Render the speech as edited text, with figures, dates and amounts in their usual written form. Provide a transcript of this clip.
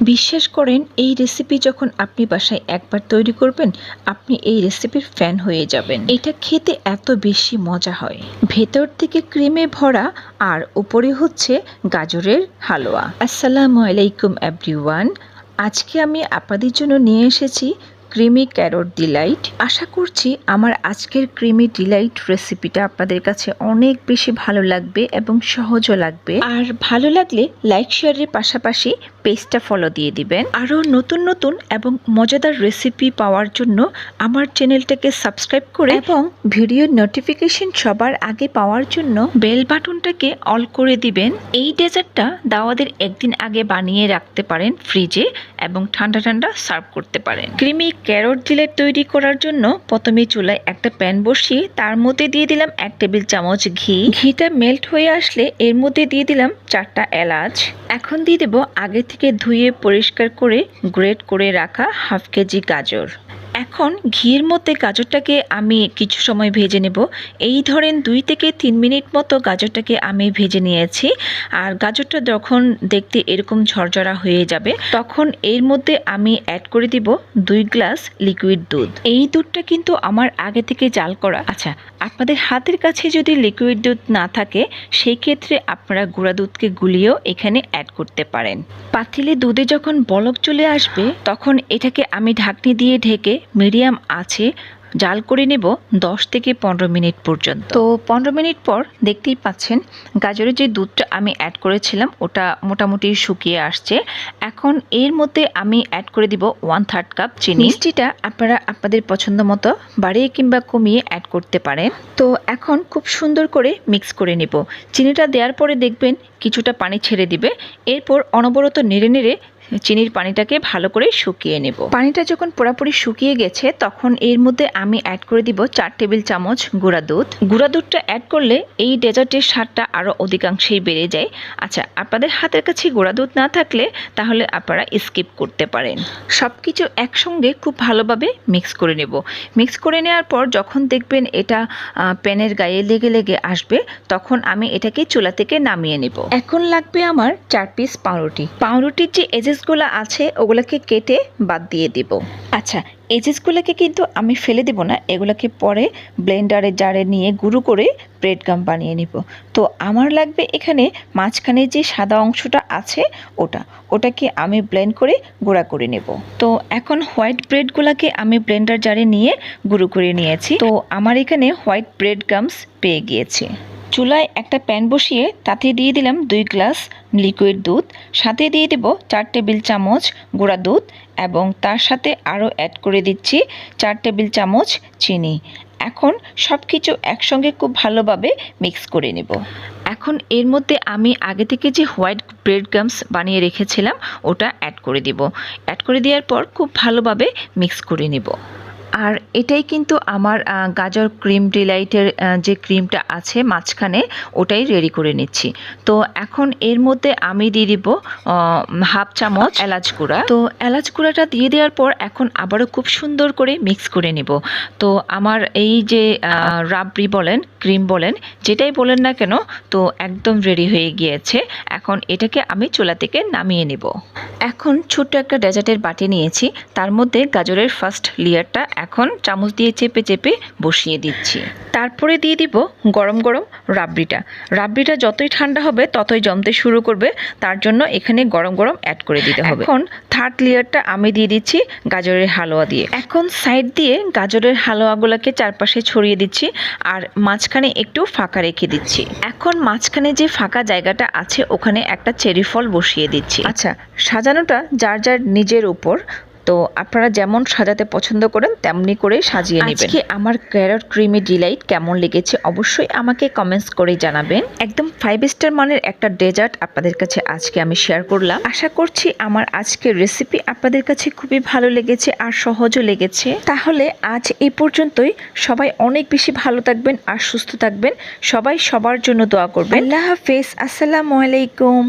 বিশ্বাস করেন, এই রেসিপি যখন আপনি বাসায় একবার তৈরি করবেন, আপনি এই রেসিপির ফ্যান হয়ে যাবেন। এটা খেতে এত বেশি মজা হয়। ভেতর থেকে ক্রিমে ভরা আর উপরে হচ্ছে গাজরের হালুয়া। আসসালামু আলাইকুম এভরিওয়ান। আজকে আমি আপনাদের জন্য নিয়ে এসেছি ক্রিমি ক্যারট ডিলাইট। আশা করছি আমার আজকের ক্রিমি ডিলাইট রেসিপিটা আপনাদের কাছে অনেক বেশি ভালো লাগবে এবং সহজও লাগবে। আর ভালো লাগলে লাইক শেয়ারের পাশাপাশি পেজটা ফলো দিয়ে দিবেন। আরও নতুন নতুন এবং মজাদার রেসিপি পাওয়ার জন্য আমার চ্যানেলটাকে সাবস্ক্রাইব করে এবং ভিডিওর নোটিফিকেশন সবার আগে পাওয়ার জন্য বেল বাটনটাকে অল করে দিবেন। এই ডেজার্টটা দাওয়াতের একদিন আগে বানিয়ে রাখতে পারেন ফ্রিজে এবং ঠান্ডা ঠান্ডা সার্ভ করতে পারেন। ক্রিমি ক্যারট ডিলাইট তৈরি করার জন্য প্রথমে চুলায় একটা প্যান বসিয়ে তার মধ্যে দিয়ে দিলাম 1 টেবিল চামচ ঘি। ঘিটা মেল্ট হয়ে আসলে এর মধ্যে দিয়ে দিলাম 4টা এলাচ। এখন দিয়ে দেব আগে থেকে ধুয়ে পরিষ্কার করে গ্রেট করে রাখা হাফ কেজি গাজর। এখন ঘির মধ্যে গাজরটাকে আমি কিছু সময় ভেজে নেব। এই ধরেন 2 থেকে 3 মিনিট মতো গাজরটাকে আমি ভেজে নিয়েছি। আর গাজরটা যখন দেখতে এরকম ঝরঝরা হয়ে যাবে তখন এর মধ্যে আমি অ্যাড করে দিব 2 গ্লাস লিকুইড দুধ। এই দুধটা কিন্তু আমার আগে থেকে জাল করা। আচ্ছা, আপনাদের হাতের কাছে যদি লিকুইড দুধ না থাকে সেই ক্ষেত্রে আপনারা গুঁড়া দুধকে গুলিয়েও এখানে অ্যাড করতে পারেন। পাতিলে দুধে যখন বলক চলে আসবে তখন এটাকে আমি ঢাকনি দিয়ে ঢেকে মিডিয়াম আছে জাল করে নেব 10 থেকে 15 মিনিট পর্যন্ত। তো 15 মিনিট পর দেখতেই পাচ্ছেন গাজরের যে দুধটা আমি অ্যাড করেছিলাম ওটা মোটামুটি শুকিয়ে আসছে। এখন এর মধ্যে আমি অ্যাড করে দিব 1/3 কাপ চিনি। মিষ্টিটা আপনারা আপনাদের পছন্দ মতো বাড়িয়ে কিংবা কমিয়ে অ্যাড করতে পারেন। তো এখন খুব সুন্দর করে মিক্স করে নেব। চিনিটা দেওয়ার পরে দেখবেন কিছুটা পানি ছেড়ে দিবে। এরপর অনবরত নেড়ে নেড়ে চিনির পানিটাকে ভালো করে শুকিয়ে নেব। পানিটা যখন পুরোপুরি শুকিয়ে গেছে তখন এর মধ্যে আমি অ্যাড করে দিব 4 টেবিল চামচ গুঁড়া দুধ। গুঁড়া দুধটা অ্যাড করলে এই ডেজার্টের স্বাদটা আরও অধিকাংশেই বেড়ে যায়। আচ্ছা, আপনাদের হাতের কাছে গুঁড়া দুধ না থাকলে তাহলে আপনারা স্কিপ করতে পারেন। সব কিছু একসঙ্গে খুব ভালোভাবে মিক্স করে নেব। মিক্স করে নেওয়ার পর যখন দেখবেন এটা প্যানের গায়ে লেগে লেগে আসবে তখন আমি এটাকে চুলা থেকে নামিয়ে নেব। এখন লাগবে আমার 4 পিস পাউরুটি। পাউরুটির যে এজেসগুলো আছে ওগুলোকে কেটে বাদ দিয়ে দিব। আচ্ছা, এজেসগুলোকে কিন্তু আমি ফেলে দেব না, এগুলোকে পরে ব্লেন্ডারে জারে নিয়ে গুঁড়ো করে ব্রেড গাম বানিয়ে নিব। তো আমার লাগবে এখানে মাঝখানে যে সাদা অংশটা আছে ওটাকে আমি ব্লেন্ড করে গুঁড়া করে নেব। তো এখন হোয়াইট ব্রেডগুলোকে আমি ব্লেন্ডার জারে নিয়ে গুঁড়ো করে নিয়েছি। তো আমার এখানে হোয়াইট ব্রেড গামস পেয়ে গিয়েছে। চুলায় একটা প্যান বসিয়ে তাতে দিয়ে দিলাম 2 গ্লাস লিকুইড দুধ, সাথে দিয়ে দেব 4 টেবিল চামচ গুঁড়া দুধ এবং তার সাথে আরও অ্যাড করে দিচ্ছি 4 টেবিল চামচ চিনি। এখন সব কিছু একসঙ্গে খুব ভালোভাবে মিক্স করে নেব। এখন এর মধ্যে আমি আগে থেকে যে হোয়াইট ব্রেড গামস বানিয়ে রেখেছিলাম ওটা অ্যাড করে দেব। অ্যাড করে দেওয়ার পর খুব ভালোভাবে মিক্স করে নেব। আর এটাই কিন্তু আমার গাজর ক্রিম ডিলাইটের যে ক্রিমটা আছে মাঝখানে ওটাই রেডি করে নিচ্ছি। তো এখন এর মধ্যে আমি দিয়ে দিব হাফ চামচ এলাচ গুঁড়া। তো এলাচ গুঁড়াটা দিয়ে দেওয়ার পর এখন আবারও খুব সুন্দর করে মিক্স করে নেব। তো আমার এই যে রাবড়ি বলেন ক্রিম বলেন যেটাই বলেন না কেন তো একদম রেডি হয়ে গিয়েছে। এখন এটাকে আমি চুলা থেকে নামিয়ে নেব। এখন ছোট্ট একটা ডেজার্টের বাটি নিয়েছি, তার মধ্যে গাজরের ফার্স্ট লেয়ারটা এখন চামচ দিয়ে চেপে চেপে বসিয়ে দিচ্ছি। তারপরে দিয়ে দিব গরম গরম রাবড়িটা যতই ঠান্ডা হবে ততই জমতে শুরু করবে, তার জন্য এখানে গরম গরম অ্যাড করে দিতে হবে। এখন থার্ড লেয়ারটা আমি দিয়ে দিচ্ছি গাজরের হালুয়া দিয়ে। এখন সাইড দিয়ে গাজরের হালুয়াগুলোকে চারপাশে ছড়িয়ে দিচ্ছি আর মাঝখানে একটু ফাঁকা রেখে দিচ্ছি। এখন মাঝখানে যে ফাঁকা জায়গাটা আছে ওখানে একটা চেরি ফল বসিয়ে দিচ্ছি। আচ্ছা, সাজানোটা যার যার নিজের উপর, তো আপনারা যেমন সাজাতে পছন্দ করেন তেমনি করে সাজিয়ে নেবেন। আজকে আমার ক্যারট ক্রিমি ডিলাইট কেমন লেগেছে অবশ্যই আমাকে কমেন্টস করে জানাবেন। একদম 5 স্টার মানের একটা ডেজার্ট আপনাদের কাছে আজকে আমি শেয়ার করলাম। আশা করছি আমার আজকের রেসিপি আপনাদের কাছে খুবই ভালো লেগেছে আর সহজও লেগেছে। তাহলে আজ এই পর্যন্তই। সবাই অনেক বেশি ভালো থাকবেন আর সুস্থ থাকবেন। সবাই সবার জন্য দোয়া করবেন। আল্লাহ হাফেজ। আসসালামু আলাইকুম।